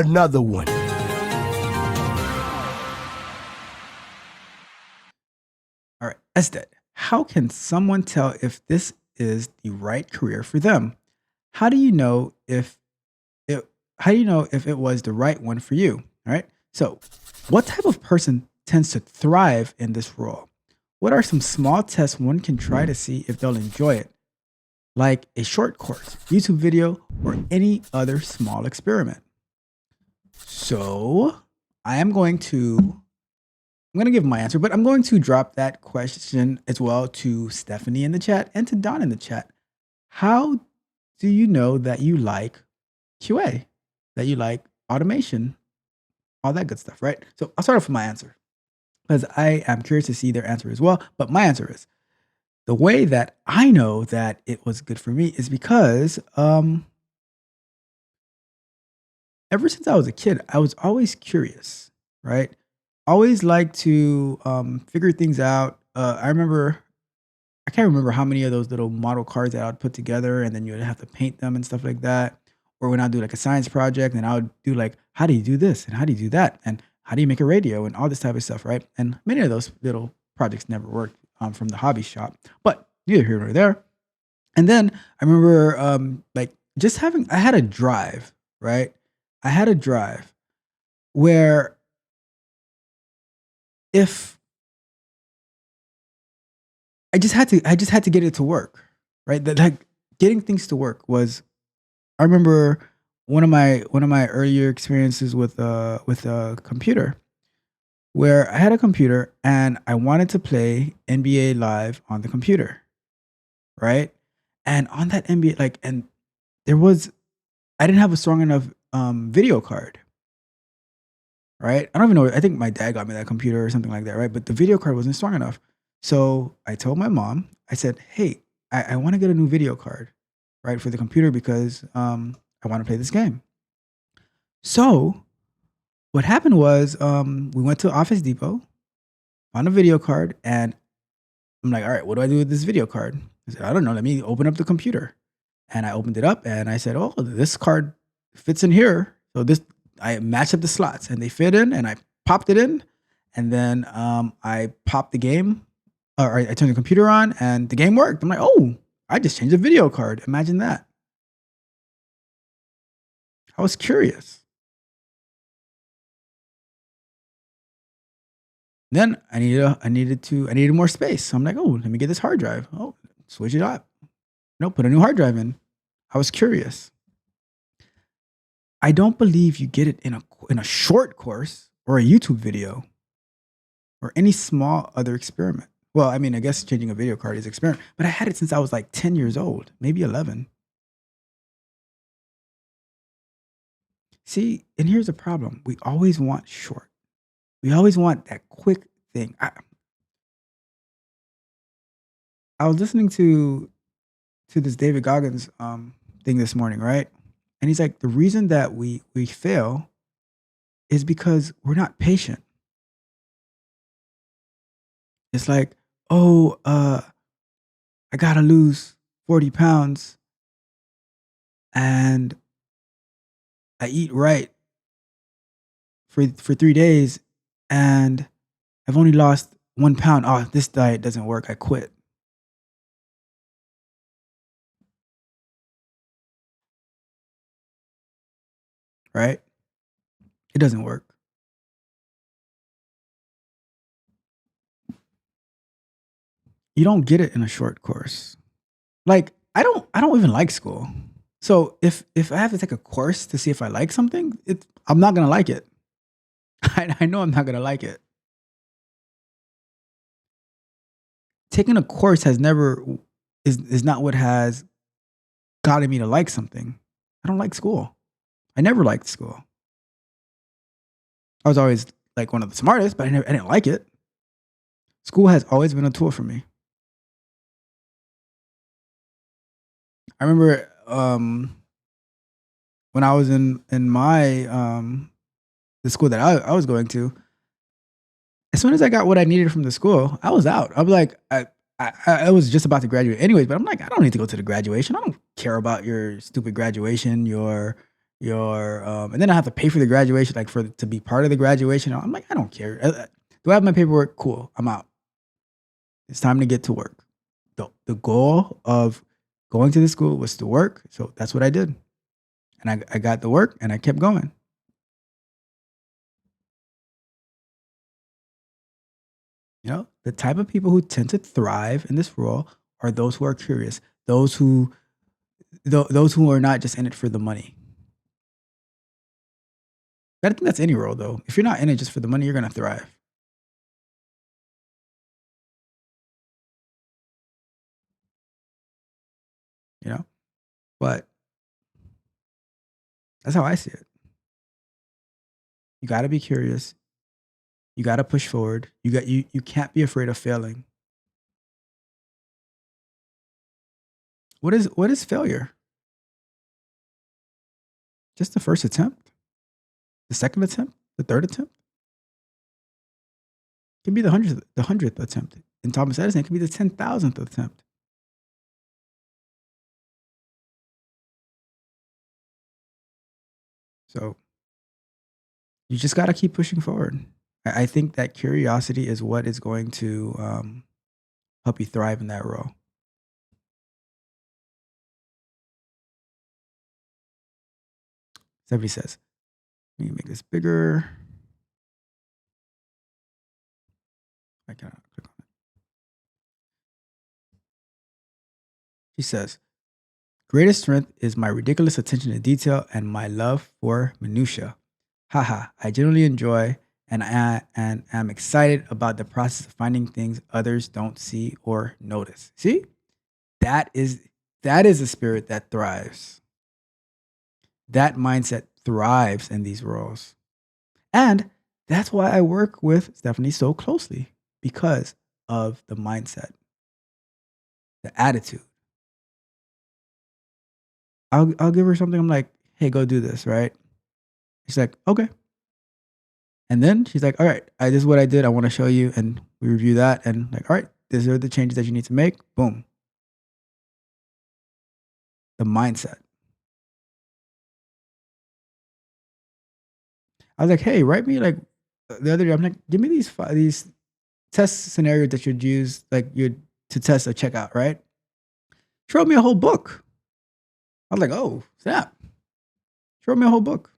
another one. All right, Estet, how can someone tell if this is the right career for them? How do you know if it how do you know if it was the right one for you? All right. So, what type of person tends to thrive in this role? What are some small tests one can try to see if they'll enjoy it, like a short course, YouTube video, or any other small experiment? So, I am going to I'm going to give my answer, but I'm going to drop that question as well to Stephanie in the chat and to Don in the chat. How do you know that you like QA, that you like automation, all that good stuff, right? So I'll start off with my answer because I am curious to see their answer as well. But my answer is the way that I know that it was good for me is because ever since I was a kid, I was always curious, right? Always like to figure things out. I can't remember how many of those little model cars that I would put together, and then you would have to paint them and stuff like that. Or when I do like a science project, and I would do like, how do you do this and how do you do that, and how do you make a radio and all this type of stuff, right? And many of those little projects never worked from the hobby shop, but neither here nor there. And then I remember like just having, I had a drive, right? I had a drive where if I just had to get it to work, right? That like getting things to work was. I remember one of my earlier experiences with a computer where I had a computer and I wanted to play NBA Live on the computer, right? And on that NBA, like, and there was I didn't have a strong enough video card, right? I don't even know. I think my dad got me that computer or something like that, right? But the video card wasn't strong enough. So I told my mom, I said, "Hey, I want to get a new video card, right, for the computer because I want to play this game." So what happened was we went to Office Depot, found a video card, and I'm like, "All right, what do I do with this video card?" I said, "I don't know. Let me open up the computer." And I opened it up and I said, "Oh, this card fits in here." So this I matched up the slots and they fit in, and I popped it in, and then I popped the game, or I turned the computer on, and the game worked. I'm like, "Oh, I just changed the video card. Imagine that." I was curious. Then I needed more space. So I'm like, "Oh, let me get this hard drive." Oh, switch it up. No, put a new hard drive in. I was curious. I don't believe you get it in a short course or a YouTube video or any small other experiment. Well, I mean, I guess changing a video card is experiment, but I had it since I was like 10 years old, maybe 11. See, and here's the problem. We always want short. We always want that quick thing. I was listening to this David Goggins thing this morning, right? And he's like, the reason that we fail is because we're not patient. It's like, oh, I gotta lose 40 pounds and I eat right for 3 days and I've only lost 1 pound. Oh, this diet doesn't work. I quit. Right? It doesn't work. You don't get it in a short course. Like I don't even like school. So if I have to take a course to see if I like something, I'm not gonna like it. I know I'm not gonna like it. Taking a course has never is not what has gotten me to like something. I don't like school. I never liked school. I was always like one of the smartest, but I didn't like it. School has always been a tool for me. I remember when I was in my the school that I was going to, as soon as I got what I needed from the school, I was out. I'm like, I was just about to graduate anyways, but I'm like, I don't need to go to the graduation. I don't care about your stupid graduation, your and then I have to pay for the graduation, like to be part of the graduation. I'm like, I don't care. Do I have my paperwork? Cool. I'm out. It's time to get to work. The goal of going to the school was to work. So that's what I did. And I got the work and I kept going. You know, the type of people who tend to thrive in this role are those who are curious, those who are not just in it for the money. I think that's any role though. If you're not in it just for the money, you're gonna thrive. You know? But that's how I see it. You gotta be curious. You gotta push forward. You can't be afraid of failing. What is failure? Just the first attempt? The second attempt? The third attempt? It can be the hundredth attempt. In Thomas Edison, it can be the 10,000th attempt. So you just gotta keep pushing forward. I think that curiosity is what is going to help you thrive in that role. Somebody says, let me make this bigger. I cannot click on it. She says, greatest strength is my ridiculous attention to detail and my love for minutia. Haha, I genuinely enjoy and am excited about the process of finding things others don't see or notice. See? That is a spirit that thrives. That mindset thrives in these roles. And that's why I work with Stephanie so closely, because of the mindset, the attitude. I'll give her something. I'm like, hey, go do this, right? She's like, okay. And then she's like, all right, this is what I did. I want to show you. And we review that. And like, all right, these are the changes that you need to make. Boom. The mindset. I was like, hey, write me like the other day. I'm like, give me these test scenarios that you'd use to test a checkout, right? She wrote me a whole book. I was like, oh, snap. She wrote me a whole book.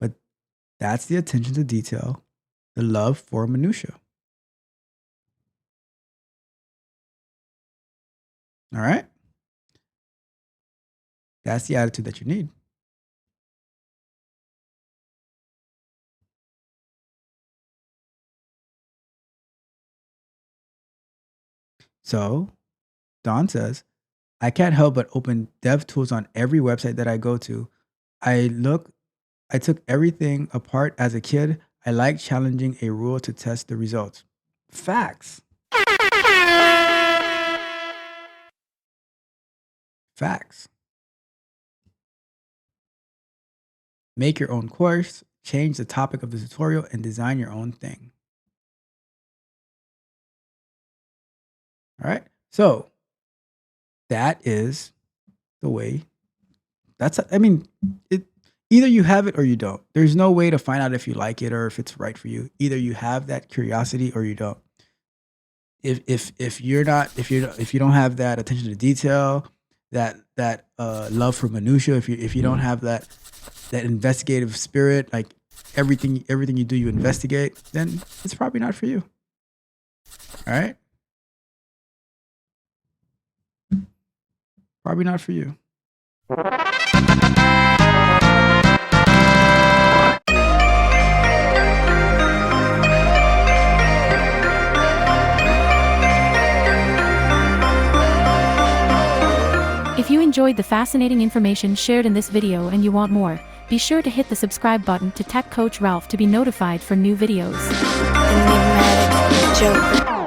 But that's the attention to detail, the love for minutia. All right? That's the attitude that you need. So Don says, I can't help but open dev tools on every website that I go to. I took everything apart as a kid. I like challenging a rule to test the results. Facts. Facts. Make your own course, change the topic of the tutorial, and design your own thing. All right. So that is the way. Either you have it or you don't. There's no way to find out if you like it or if it's right for you. Either you have that curiosity or you don't. If you don't have that attention to detail, that love for minutia, if you don't have that investigative spirit, like everything you do, you investigate, then it's probably not for you. All right? Probably not for you. If you enjoyed the fascinating information shared in this video and you want more, be sure to hit the subscribe button to Tech Coach Ralph to be notified for new videos. Enigmatic Joker.